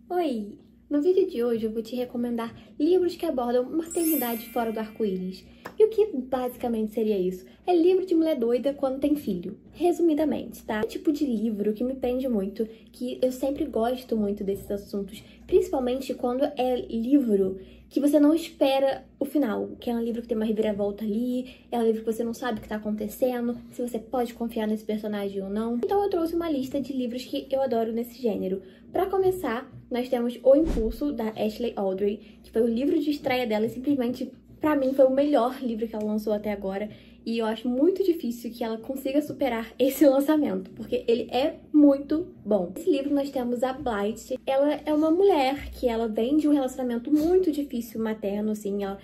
Oi! No vídeo de hoje eu vou te recomendar livros que abordam maternidade fora do arco-íris. E o que basicamente seria isso? É livro de mulher doida quando tem filho. Resumidamente, tá? É um tipo de livro que me prende muito, que eu sempre gosto muito desses assuntos, principalmente quando é livro que você não espera o final, que é um livro que tem uma reviravolta ali, é um livro que você não sabe o que tá acontecendo, se você pode confiar nesse personagem ou não. Então eu trouxe uma lista de livros que eu adoro nesse gênero. Pra começar, nós temos O Impulso, da Ashley Aldrey, que foi o livro de estreia dela e simplesmente, pra mim, foi o melhor livro que ela lançou até agora. E eu acho muito difícil que ela consiga superar esse lançamento, porque ele é muito bom. Nesse livro nós temos a Blythe. Ela é uma mulher que ela vem de um relacionamento muito difícil materno, assim, ela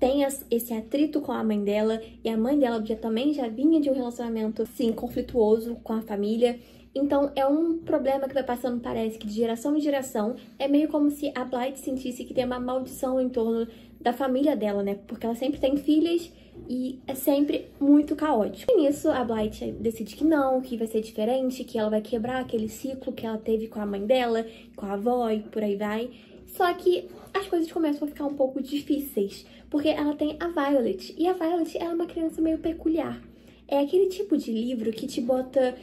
tem esse atrito com a mãe dela, e a mãe dela também já vinha de um relacionamento, assim, conflituoso com a família. Então, é um problema que vai passando, parece que de geração em geração. É meio como se a Blythe sentisse que tem uma maldição em torno da família dela, né? Porque ela sempre tem filhas e é sempre muito caótico. E nisso, a Blythe decide que não, que vai ser diferente, que ela vai quebrar aquele ciclo que ela teve com a mãe dela, com a avó e por aí vai. Só que as coisas começam a ficar um pouco difíceis, porque ela tem a Violet. E a Violet, ela é uma criança meio peculiar. É aquele tipo de livro que te bota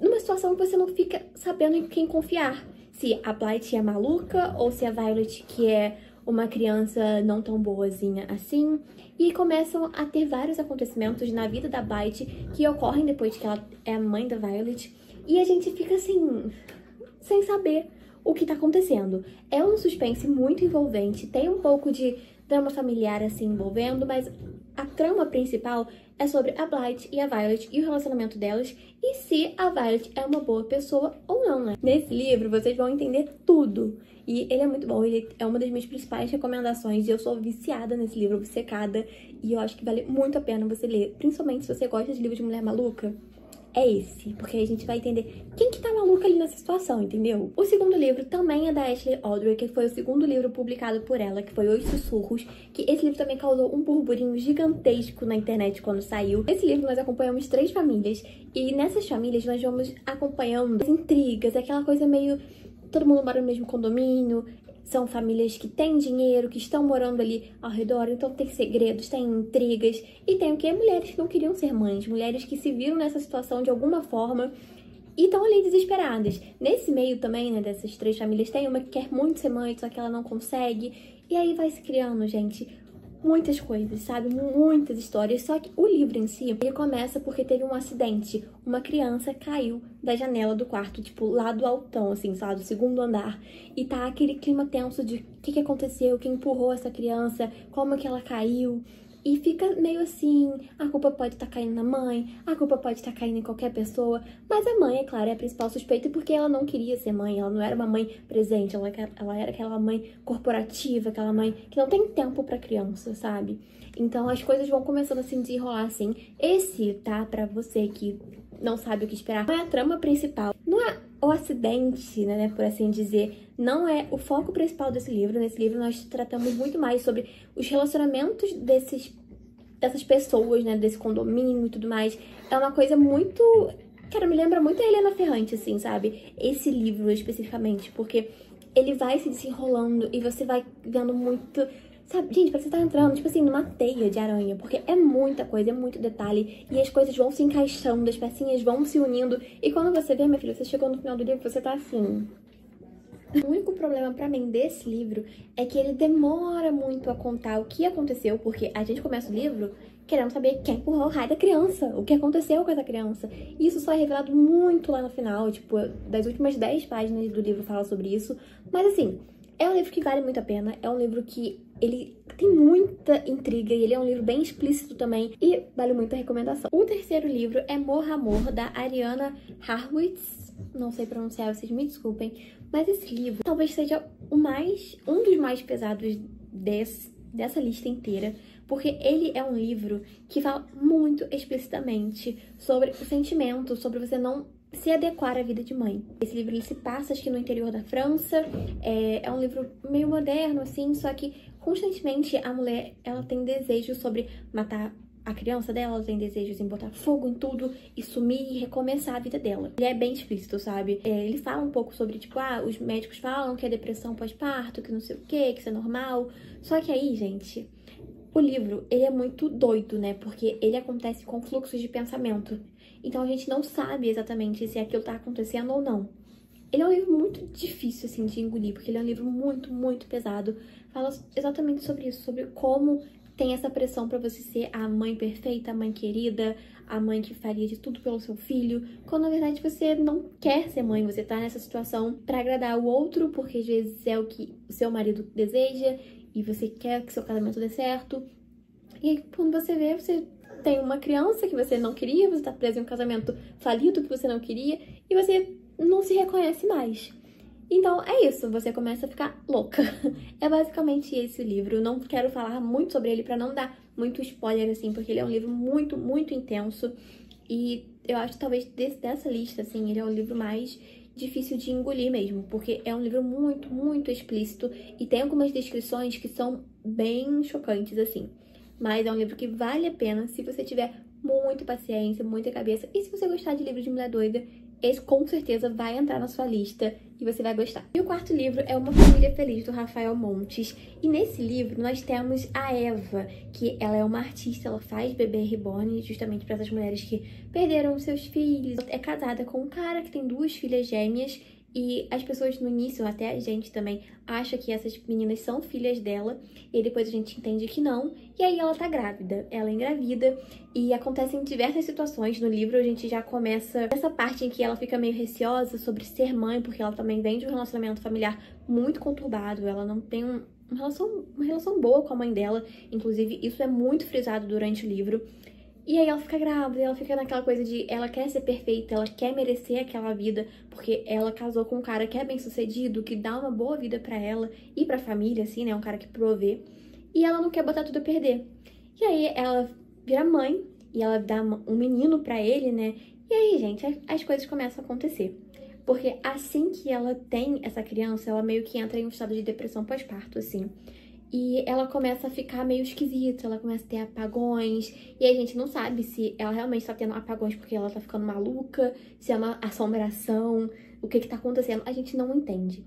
numa situação que você não fica sabendo em quem confiar. Se a Blythe é maluca ou se a Violet, que é uma criança não tão boazinha assim. E começam a ter vários acontecimentos na vida da Blythe que ocorrem depois que ela é a mãe da Violet. E a gente fica assim, sem saber o que tá acontecendo. É um suspense muito envolvente, tem um pouco de drama familiar assim envolvendo, mas a trama principal é sobre a Blythe e a Violet e o relacionamento delas e se a Violet é uma boa pessoa ou não, né? Nesse livro vocês vão entender tudo e ele é muito bom, ele é uma das minhas principais recomendações e eu sou viciada nesse livro, obcecada, e eu acho que vale muito a pena você ler, principalmente se você gosta de livro de mulher maluca. É esse, porque aí a gente vai entender quem que tá maluca ali nessa situação, entendeu? O segundo livro também é da Ashley Aldrey, que foi o segundo livro publicado por ela, que foi Os Sussurros, que esse livro também causou um burburinho gigantesco na internet quando saiu. Nesse livro nós acompanhamos 3 famílias, e nessas famílias nós vamos acompanhando as intrigas, aquela coisa meio todo mundo mora no mesmo condomínio, são famílias que têm dinheiro, que estão morando ali ao redor, então tem segredos, tem intrigas. E tem o quê? Mulheres que não queriam ser mães, mulheres que se viram nessa situação de alguma forma e estão ali desesperadas. Nesse meio também, né, dessas 3 famílias, tem uma que quer muito ser mãe, só que ela não consegue. E aí vai se criando, gente, muitas coisas, sabe? Muitas histórias. Só que o livro em si, ele começa porque teve um acidente. Uma criança caiu da janela do quarto, tipo, lá do altão, assim, sabe? Do segundo andar. E tá aquele clima tenso de o que aconteceu, quem empurrou essa criança, como que ela caiu. E fica meio assim, a culpa pode estar caindo na mãe, a culpa pode estar caindo em qualquer pessoa, mas a mãe, é claro, é a principal suspeita porque ela não queria ser mãe, ela não era uma mãe presente, ela era aquela mãe corporativa, aquela mãe que não tem tempo pra criança, sabe? Então as coisas vão começando a se desenrolar assim. Esse, tá, pra você que não sabe o que esperar, não é a trama principal, não é o acidente, né, por assim dizer, não é o foco principal desse livro. Nesse livro nós tratamos muito mais sobre os relacionamentos dessas pessoas, né, desse condomínio e tudo mais. É uma coisa muito... Cara, me lembra muito a Helena Ferrante, assim, sabe? Esse livro especificamente, porque ele vai se desenrolando e você vai vendo muito... Sabe, gente, parece que você tá entrando, tipo assim, numa teia de aranha, porque é muita coisa, é muito detalhe, e as coisas vão se encaixando, as pecinhas vão se unindo, e quando você vê, minha filha, você chegou no final do livro, você tá assim... O único problema pra mim desse livro é que ele demora muito a contar o que aconteceu, porque a gente começa o livro querendo saber quem empurrou o raio da criança, o que aconteceu com essa criança. E isso só é revelado muito lá no final, tipo, das últimas 10 páginas do livro fala sobre isso, mas assim... É um livro que vale muito a pena, é um livro que ele tem muita intriga e ele é um livro bem explícito também e vale muito a recomendação. O terceiro livro é Morra Amor, da Ariana Harwitz, não sei pronunciar, vocês me desculpem, mas esse livro talvez seja um dos mais pesados dessa lista inteira, porque ele é um livro que fala muito explicitamente sobre o sentimento, sobre você não se adequar à vida de mãe. Esse livro ele se passa, acho que no interior da França, é um livro meio moderno, assim, só que constantemente a mulher, ela tem desejo sobre matar a criança dela, ela tem desejos em botar fogo em tudo e sumir e recomeçar a vida dela. Ele é bem explícito, sabe? Ele fala um pouco sobre, tipo, os médicos falam que é depressão pós-parto, que não sei o quê, que isso é normal. Só que aí, gente, o livro, ele é muito doido, né? Porque ele acontece com fluxos de pensamento. Então a gente não sabe exatamente se aquilo tá acontecendo ou não. Ele é um livro muito difícil, assim, de engolir, porque ele é um livro muito, muito pesado. Fala exatamente sobre isso, sobre como tem essa pressão pra você ser a mãe perfeita, a mãe querida, a mãe que faria de tudo pelo seu filho, quando na verdade você não quer ser mãe, você tá nessa situação pra agradar o outro, porque às vezes é o que o seu marido deseja e você quer que seu casamento dê certo. E aí, quando você vê, você tem uma criança que você não queria, você tá preso em um casamento falido que você não queria e você não se reconhece mais. Então é isso, você começa a ficar louca. É basicamente esse o livro. Eu não quero falar muito sobre ele pra não dar muito spoiler, assim, porque ele é um livro muito, muito intenso. E eu acho que talvez dessa lista, assim, ele é o livro mais difícil de engolir mesmo, porque é um livro muito, muito explícito e tem algumas descrições que são bem chocantes, assim. Mas é um livro que vale a pena se você tiver muita paciência, muita cabeça. E se você gostar de livro de mulher doida, esse com certeza vai entrar na sua lista e você vai gostar. E o quarto livro é Uma Família Feliz, do Rafael Montes. E nesse livro nós temos a Eva, que ela é uma artista, ela faz bebê reborn justamente para essas mulheres que perderam seus filhos. Ela é casada com um cara que tem 2 filhas gêmeas. E as pessoas no início, até a gente também, acha que essas meninas são filhas dela. E depois a gente entende que não. E aí ela tá grávida, ela engravida. E acontecem diversas situações no livro. A gente já começa essa parte em que ela fica meio receosa sobre ser mãe, porque ela também vem de um relacionamento familiar muito conturbado. Ela não tem uma relação boa com a mãe dela. Inclusive, isso é muito frisado durante o livro. E aí ela fica grávida, ela fica naquela coisa de ela quer ser perfeita, ela quer merecer aquela vida, porque ela casou com um cara que é bem sucedido, que dá uma boa vida pra ela e pra família, assim, né? Um cara que provê. E ela não quer botar tudo a perder. E aí ela vira mãe e ela dá um menino pra ele, né? E aí, gente, as coisas começam a acontecer. Porque assim que ela tem essa criança, ela meio que entra em um estado de depressão pós-parto, assim. E ela começa a ficar meio esquisita, ela começa a ter apagões. E aí a gente não sabe se ela realmente tá tendo apagões porque ela tá ficando maluca, se é uma assombração, o que tá acontecendo, a gente não entende.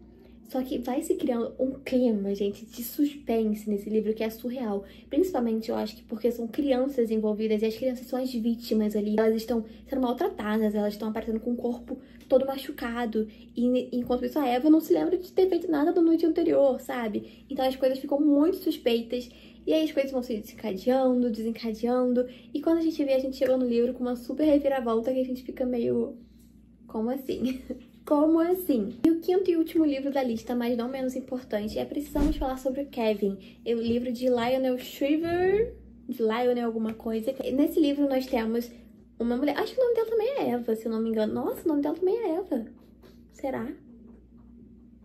Só que vai se criando um clima, gente, de suspense nesse livro que é surreal. Principalmente, eu acho que porque são crianças envolvidas e as crianças são as vítimas ali. Elas estão sendo maltratadas, elas estão aparecendo com o corpo todo machucado. E enquanto isso, a Eva não se lembra de ter feito nada da noite anterior, sabe? Então as coisas ficam muito suspeitas. E aí as coisas vão se desencadeando. E quando a gente vê, a gente chega no livro com uma super reviravolta que a gente fica meio... Como assim? Como assim? E o quinto e último livro da lista, mas não menos importante, é Precisamos Falar sobre o Kevin, o livro de Lionel Shriver, de Lionel alguma coisa. Nesse livro nós temos uma mulher, acho que o nome dela também é Eva, se eu não me engano. Nossa, o nome dela também é Eva. Será?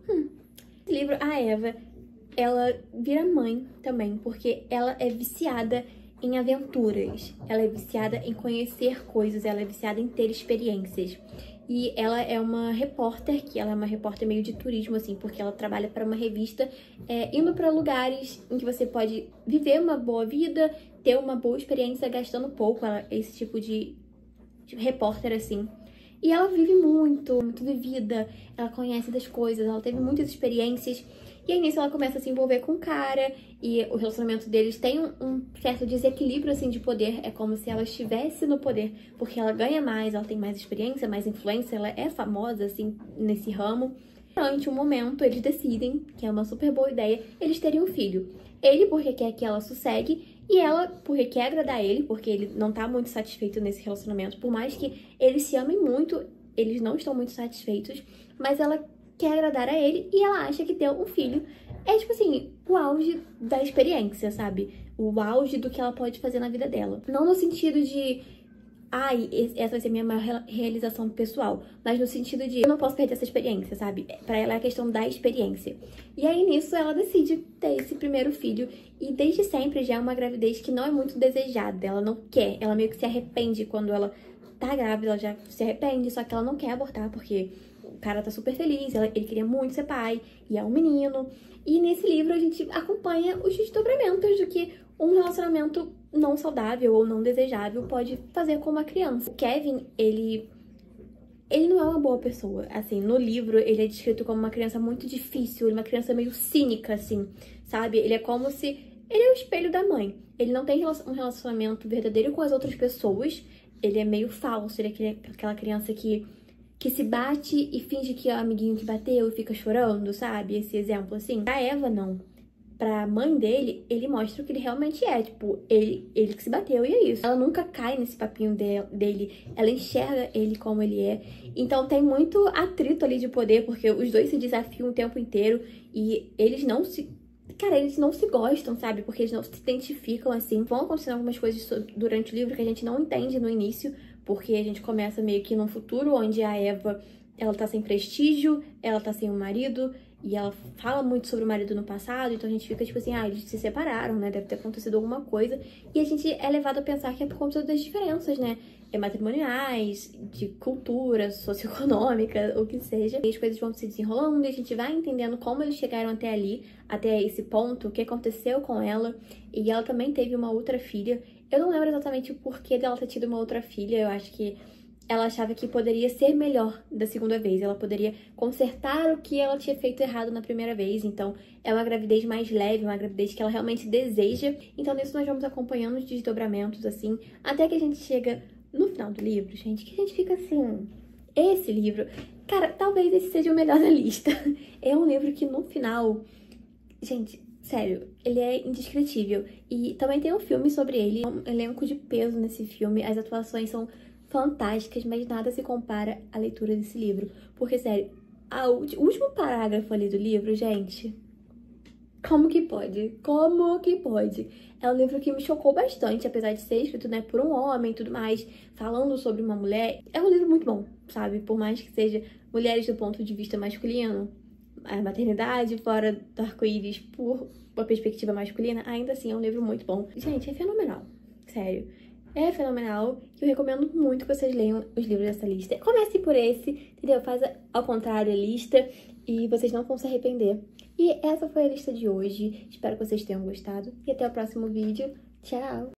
Esse livro, a Eva, ela vira mãe também, porque ela é viciada em aventuras. Ela é viciada em conhecer coisas, ela é viciada em ter experiências. E ela é uma repórter, que ela é uma repórter meio de turismo, assim, porque ela trabalha para uma revista, indo para lugares em que você pode viver uma boa vida, ter uma boa experiência gastando pouco. Ela é esse tipo de repórter, assim. E ela vive muito, muito vivida, ela conhece das coisas, ela teve muitas experiências. E aí nisso ela começa a se envolver com o cara, e o relacionamento deles tem um certo desequilíbrio, assim, de poder. É como se ela estivesse no poder, porque ela ganha mais, ela tem mais experiência, mais influência, ela é famosa, assim, nesse ramo. Durante um momento, eles decidem, que é uma super boa ideia, eles terem um filho. Ele porque quer que ela sossegue, e ela porque quer agradar ele, porque ele não tá muito satisfeito nesse relacionamento. Por mais que eles se amem muito, eles não estão muito satisfeitos, mas ela quer agradar a ele e ela acha que ter um filho é, tipo assim, o auge da experiência, sabe? O auge do que ela pode fazer na vida dela. Não no sentido de, ai, essa vai ser a minha maior realização pessoal, mas no sentido de, eu não posso perder essa experiência, sabe? Pra ela é a questão da experiência. E aí, nisso, ela decide ter esse primeiro filho. E desde sempre já é uma gravidez que não é muito desejada. Ela não quer, ela meio que se arrepende quando ela tá grávida, ela já se arrepende, só que ela não quer abortar, porque o cara tá super feliz, ele queria muito ser pai, e é um menino. E nesse livro a gente acompanha os desdobramentos do que um relacionamento não saudável ou não desejável pode fazer com uma criança. O Kevin, ele não é uma boa pessoa. Assim, no livro, ele é descrito como uma criança muito difícil, uma criança meio cínica, assim, sabe? Ele é como se... Ele é o espelho da mãe. Ele não tem um relacionamento verdadeiro com as outras pessoas. Ele é meio falso, ele é aquela criança que se bate e finge que é o amiguinho que bateu e fica chorando, sabe? Esse exemplo, assim. Pra Eva, não. Pra mãe dele, ele mostra o que ele realmente é. Tipo, ele que se bateu e é isso. Ela nunca cai nesse papinho dele. Ela enxerga ele como ele é. Então tem muito atrito ali de poder, porque os dois se desafiam o tempo inteiro e eles não se... Cara, eles não se gostam, sabe? Porque eles não se identificam, assim. Vão acontecendo algumas coisas durante o livro que a gente não entende no início, porque a gente começa meio que num futuro onde a Eva, ela tá sem prestígio, ela tá sem um marido, e ela fala muito sobre o marido no passado, então a gente fica tipo assim, eles se separaram, né? Deve ter acontecido alguma coisa. E a gente é levado a pensar que é por conta das diferenças, né? Matrimoniais, de cultura, socioeconômica, o que seja. E as coisas vão se desenrolando e a gente vai entendendo como eles chegaram até ali, até esse ponto, o que aconteceu com ela. E ela também teve uma outra filha. Eu não lembro exatamente o porquê dela ter tido uma outra filha, eu acho que ela achava que poderia ser melhor da segunda vez. Ela poderia consertar o que ela tinha feito errado na primeira vez. Então, é uma gravidez mais leve, uma gravidez que ela realmente deseja. Então, nisso nós vamos acompanhando os desdobramentos, assim, até que a gente chega no final do livro, gente, que a gente fica assim... Esse livro... Cara, talvez esse seja o melhor da lista. É um livro que, no final... Gente, sério, ele é indescritível. E também tem um filme sobre ele. Um elenco de peso nesse filme. As atuações são fantásticas, mas nada se compara à leitura desse livro. Porque, sério, o último parágrafo ali do livro, gente... Como que pode? Como que pode? É um livro que me chocou bastante, apesar de ser escrito, né, por um homem e tudo mais, falando sobre uma mulher. É um livro muito bom, sabe? Por mais que seja mulheres do ponto de vista masculino, a maternidade fora do arco-íris por uma perspectiva masculina, ainda assim é um livro muito bom. Gente, é fenomenal. Sério. É fenomenal. Eu recomendo muito que vocês leiam os livros dessa lista. Comece por esse, entendeu? Faz ao contrário a lista e vocês não vão se arrepender. E essa foi a lista de hoje. Espero que vocês tenham gostado. E até o próximo vídeo. Tchau!